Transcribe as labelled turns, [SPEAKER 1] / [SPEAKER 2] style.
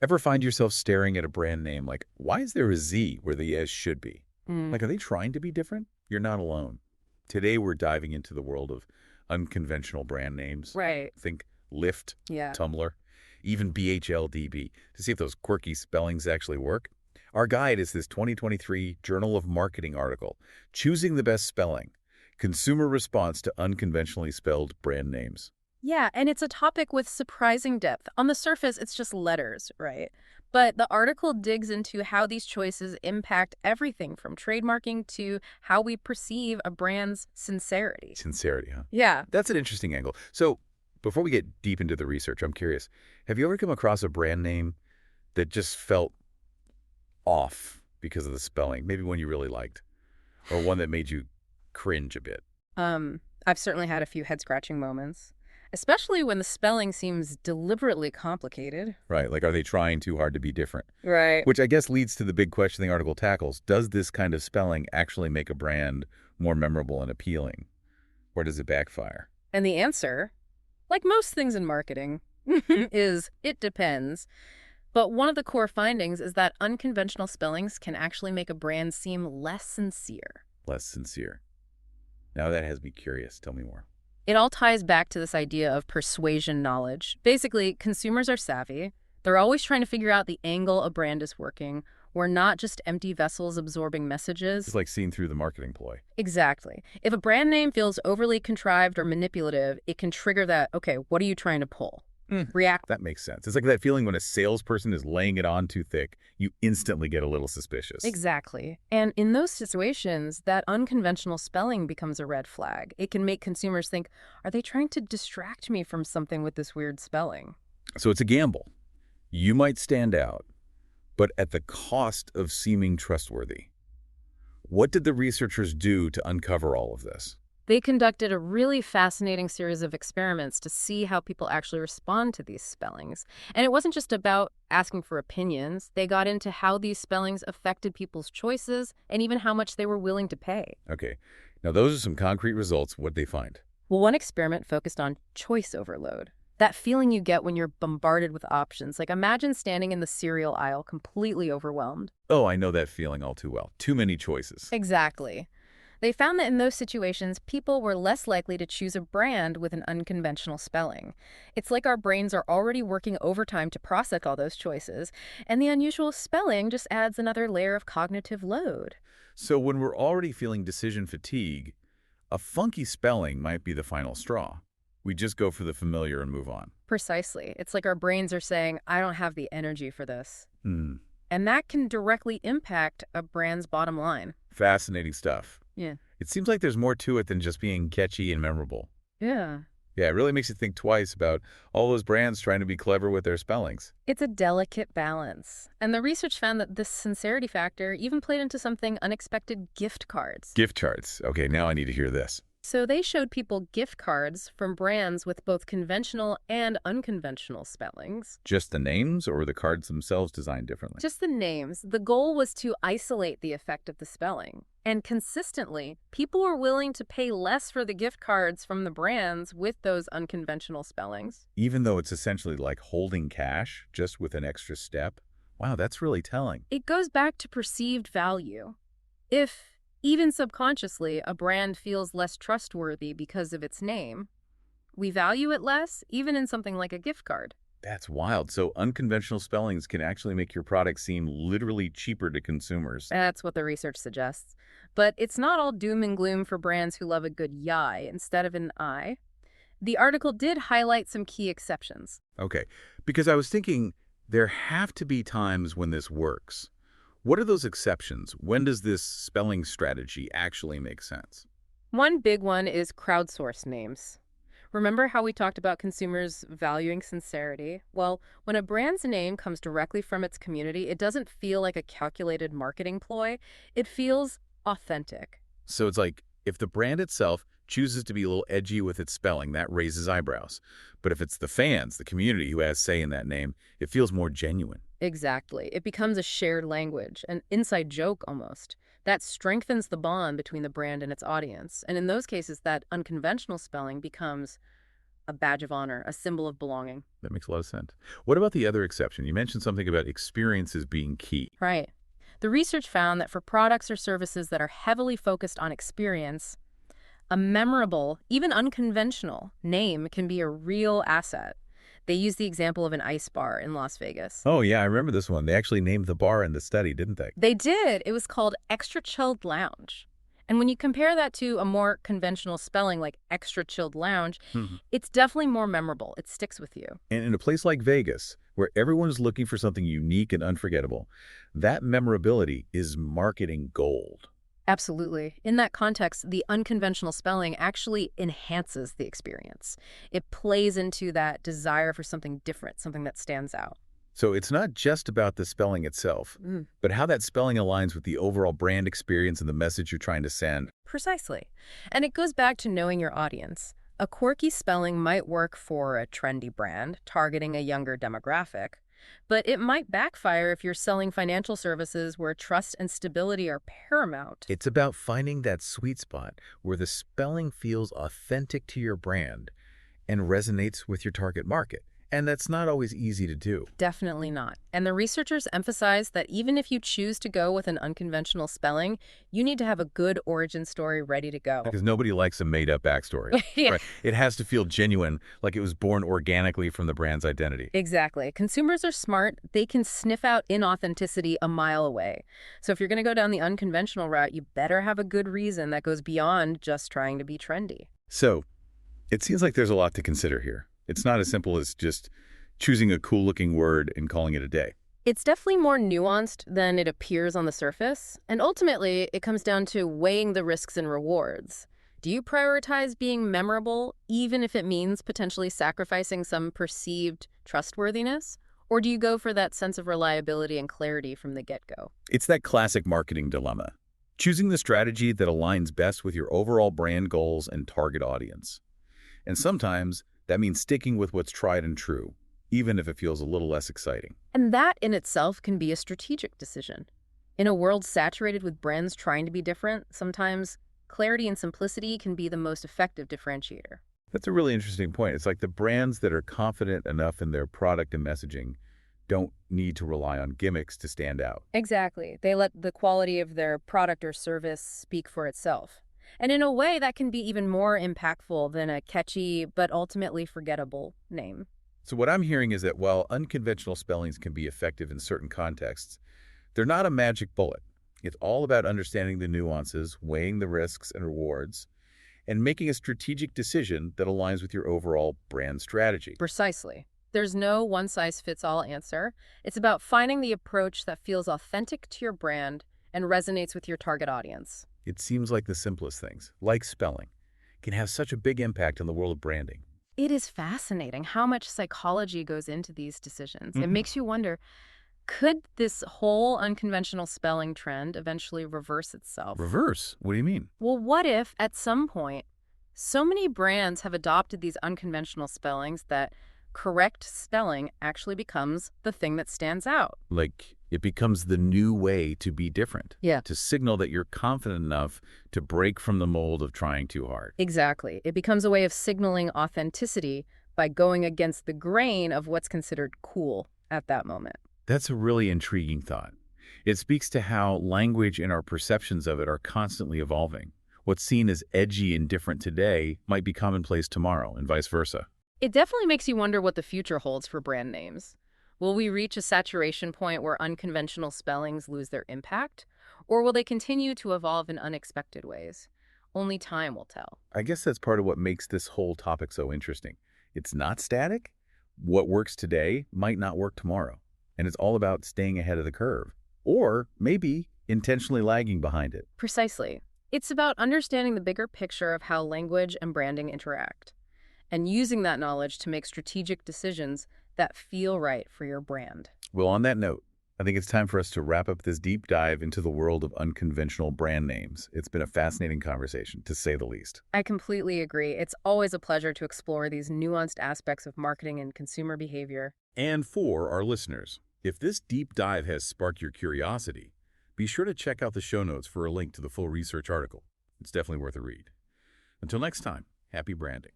[SPEAKER 1] Ever find yourself staring at a brand name like, why is there a Z where the S should be?
[SPEAKER 2] Mm,
[SPEAKER 1] Like, are they trying to be different? You're not alone. Today, we're diving into the world of unconventional brand names.
[SPEAKER 2] right.
[SPEAKER 1] Think Lyft,
[SPEAKER 2] Yeah.
[SPEAKER 1] Tumbler, even BHLDB, to see if those quirky spellings actually work. Our guide is this 2023 Journal of Marketing article, Choosing the Best Spelling, Consumer Response to Unconventionally Spelled Brand Names.
[SPEAKER 2] Yeah, and it's a topic with surprising depth. On the surface, it's just letters, right? But the article digs into how these choices impact everything from trademarking to how we perceive a brand's sincerity.
[SPEAKER 1] Sincerity, huh?
[SPEAKER 2] Yeah.
[SPEAKER 1] That's an interesting angle. So, before we get deep into the research, I'm curious, have you ever come across a brand name that just felt off because of the spelling? Maybe one you really liked, or one that made you cringe a bit,
[SPEAKER 2] I've certainly had a few head-scratching moments, especially when the spelling seems deliberately complicated.
[SPEAKER 1] right? Like, are they trying too hard to be different?
[SPEAKER 2] Right.
[SPEAKER 1] Which I guess leads to the big question the article tackles. Does this kind of spelling actually make a brand more memorable and appealing? Or does it backfire?
[SPEAKER 2] And the answer, like most things in marketing, is it depends. But one of the core findings is that unconventional spellings can actually make a brand seem less sincere.
[SPEAKER 1] Less sincere. Now that has me curious. Tell me more.
[SPEAKER 2] It all ties back to this idea of persuasion knowledge. Basically, consumers are savvy. They're always trying to figure out the angle a brand is working. We're not just empty vessels absorbing messages.
[SPEAKER 1] It's like seeing through the marketing ploy.
[SPEAKER 2] Exactly. If a brand name feels overly contrived or manipulative, it can trigger that, okay, what are you trying to pull? React.
[SPEAKER 1] That makes sense. It's like that feeling when a salesperson is laying it on too thick, you instantly get a little suspicious.
[SPEAKER 2] Exactly. And in those situations, that unconventional spelling becomes a red flag. It can make consumers think, are they trying to distract me from something with this weird spelling?
[SPEAKER 1] So it's a gamble. You might stand out, but at the cost of seeming trustworthy. What did the researchers do to uncover all of this?
[SPEAKER 2] They conducted a really fascinating series of experiments to see how people actually respond to these spellings. And it wasn't just about asking for opinions. They got into how these spellings affected people's choices and even how much they were willing to pay.
[SPEAKER 1] Okay, now those are some concrete results. What'd they find?
[SPEAKER 2] Well, one experiment focused on choice overload. That feeling you get when you're bombarded with options. Like imagine standing in the cereal aisle completely overwhelmed.
[SPEAKER 1] Oh, I know that feeling all too well. Too many choices.
[SPEAKER 2] Exactly. They found that in those situations, people were less likely to choose a brand with an unconventional spelling. It's like our brains are already working overtime to process all those choices, and the unusual spelling just adds another layer of cognitive load.
[SPEAKER 1] So when we're already feeling decision fatigue, a funky spelling might be the final straw. We just go for the familiar and move on.
[SPEAKER 2] Precisely. It's like our brains are saying, I don't have the energy for this.
[SPEAKER 1] Hmm.
[SPEAKER 2] And that can directly impact a brand's bottom line.
[SPEAKER 1] Fascinating stuff.
[SPEAKER 2] Yeah.
[SPEAKER 1] It seems like there's more to it than just being catchy and memorable.
[SPEAKER 2] Yeah.
[SPEAKER 1] Yeah, it really makes you think twice about all those brands trying to be clever with their spellings.
[SPEAKER 2] It's a delicate balance. And the research found that this sincerity factor even played into something unexpected: gift cards.
[SPEAKER 1] Gift cards. Okay, now I need to hear this.
[SPEAKER 2] So they showed people gift cards from brands with both conventional and unconventional spellings.
[SPEAKER 1] Just the names, or were the cards themselves designed differently?
[SPEAKER 2] Just the names. The goal was to isolate the effect of the spelling. And consistently, people were willing to pay less for the gift cards from the brands with those unconventional spellings.
[SPEAKER 1] Even though it's essentially like holding cash, just with an extra step. Wow, that's really telling.
[SPEAKER 2] It goes back to perceived value. If, even subconsciously, a brand feels less trustworthy because of its name, we value it less, even in something like a gift card.
[SPEAKER 1] That's wild. So unconventional spellings can actually make your product seem literally cheaper to consumers.
[SPEAKER 2] That's what the research suggests. But it's not all doom and gloom for brands who love a good yai instead of an I. The article did highlight some key exceptions.
[SPEAKER 1] Okay, because I was thinking there have to be times when this works. What are those exceptions? When does this spelling strategy actually make sense?
[SPEAKER 2] One big one is crowdsourced names. Remember how we talked about consumers valuing sincerity? Well, when a brand's name comes directly from its community, it doesn't feel like a calculated marketing ploy. It feels authentic.
[SPEAKER 1] So it's like if the brand itself chooses to be a little edgy with its spelling, that raises eyebrows. But if it's the fans, the community who has say in that name, it feels more genuine.
[SPEAKER 2] Exactly. It becomes a shared language, an inside joke almost. That strengthens the bond between the brand and its audience. And in those cases, that unconventional spelling becomes a badge of honor, a symbol of belonging.
[SPEAKER 1] That makes a lot of sense. What about the other exception? You mentioned something about experiences being key.
[SPEAKER 2] Right. The research found that for products or services that are heavily focused on experience, a memorable, even unconventional, name can be a real asset. They use the example of an ice bar in Las Vegas.
[SPEAKER 1] Oh, yeah, I remember this one. They actually named the bar in the study, didn't they?
[SPEAKER 2] They did. It was called Extra Chilled Lounge. And when you compare that to a more conventional spelling like Extra Chilled Lounge,
[SPEAKER 1] Mhm.
[SPEAKER 2] it's definitely more memorable. It sticks with you.
[SPEAKER 1] And in a place like Vegas, where everyone's looking for something unique and unforgettable, that memorability is marketing gold.
[SPEAKER 2] Absolutely. In that context, the unconventional spelling actually enhances the experience. It plays into that desire for something different, something that stands out.
[SPEAKER 1] So it's not just about the spelling itself, but how that spelling aligns with the overall brand experience and the message you're trying to send.
[SPEAKER 2] Precisely. And it goes back to knowing your audience. A quirky spelling might work for a trendy brand, targeting a younger demographic, but it might backfire if you're selling financial services where trust and stability are paramount.
[SPEAKER 1] It's about finding that sweet spot where the spelling feels authentic to your brand and resonates with your target market. And that's not always easy to do.
[SPEAKER 2] Definitely not. And the researchers emphasize that even if you choose to go with an unconventional spelling, you need to have a good origin story ready to go.
[SPEAKER 1] Because nobody likes a made-up backstory.
[SPEAKER 2] Yeah.
[SPEAKER 1] Right? It has to feel genuine, like it was born organically from the brand's identity.
[SPEAKER 2] Exactly. Consumers are smart. They can sniff out inauthenticity a mile away. So if you're going to go down the unconventional route, you better have a good reason that goes beyond just trying to be trendy.
[SPEAKER 1] So it seems like there's a lot to consider here. It's not as simple as just choosing a cool-looking word and calling it a day.
[SPEAKER 2] It's definitely more nuanced than it appears on the surface. And ultimately, it comes down to weighing the risks and rewards. Do you prioritize being memorable, even if it means potentially sacrificing some perceived trustworthiness? Or do you go for that sense of reliability and clarity from the get-go?
[SPEAKER 1] It's that classic marketing dilemma. Choosing the strategy that aligns best with your overall brand goals and target audience. And sometimes that means sticking with what's tried and true, even if it feels a little less exciting.
[SPEAKER 2] And that in itself can be a strategic decision. In a world saturated with brands trying to be different, sometimes clarity and simplicity can be the most effective differentiator.
[SPEAKER 1] That's a really interesting point. It's like the brands that are confident enough in their product and messaging don't need to rely on gimmicks to stand out.
[SPEAKER 2] Exactly. They let the quality of their product or service speak for itself. And in a way, that can be even more impactful than a catchy but ultimately forgettable name.
[SPEAKER 1] So what I'm hearing is that while unconventional spellings can be effective in certain contexts, they're not a magic bullet. It's all about understanding the nuances, weighing the risks and rewards, and making a strategic decision that aligns with your overall brand strategy.
[SPEAKER 2] Precisely. There's no one-size-fits-all answer. It's about finding the approach that feels authentic to your brand and resonates with your target audience.
[SPEAKER 1] It seems like the simplest things, like spelling, can have such a big impact on the world of branding.
[SPEAKER 2] It is fascinating how much psychology goes into these decisions. It makes you wonder, could this whole unconventional spelling trend eventually reverse itself?
[SPEAKER 1] Reverse? What do you mean?
[SPEAKER 2] Well, what if, at some point, so many brands have adopted these unconventional spellings that correct spelling actually becomes the thing that stands out?
[SPEAKER 1] Like, it becomes the new way to be different.
[SPEAKER 2] Yeah.
[SPEAKER 1] To signal that you're confident enough to break from the mold of trying too hard.
[SPEAKER 2] Exactly. It becomes a way of signaling authenticity by going against the grain of what's considered cool at that moment.
[SPEAKER 1] That's a really intriguing thought. It speaks to how language and our perceptions of it are constantly evolving. What's seen as edgy and different today might be commonplace tomorrow, and vice versa.
[SPEAKER 2] It definitely makes you wonder what the future holds for brand names. Will we reach a saturation point where unconventional spellings lose their impact? Or will they continue to evolve in unexpected ways? Only time will tell.
[SPEAKER 1] I guess that's part of what makes this whole topic so interesting. It's not static. What works today might not work tomorrow. And it's all about staying ahead of the curve. Or maybe intentionally lagging behind it.
[SPEAKER 2] Precisely. It's about understanding the bigger picture of how language and branding interact, and using that knowledge to make strategic decisions that feel right for your brand.
[SPEAKER 1] Well, on that note, I think it's time for us to wrap up this deep dive into the world of unconventional brand names. It's been a fascinating conversation, to say the least.
[SPEAKER 2] I completely agree. It's always a pleasure to explore these nuanced aspects of marketing and consumer behavior.
[SPEAKER 1] And for our listeners, if this deep dive has sparked your curiosity, be sure to check out the show notes for a link to the full research article. It's definitely worth a read. Until next time, happy branding.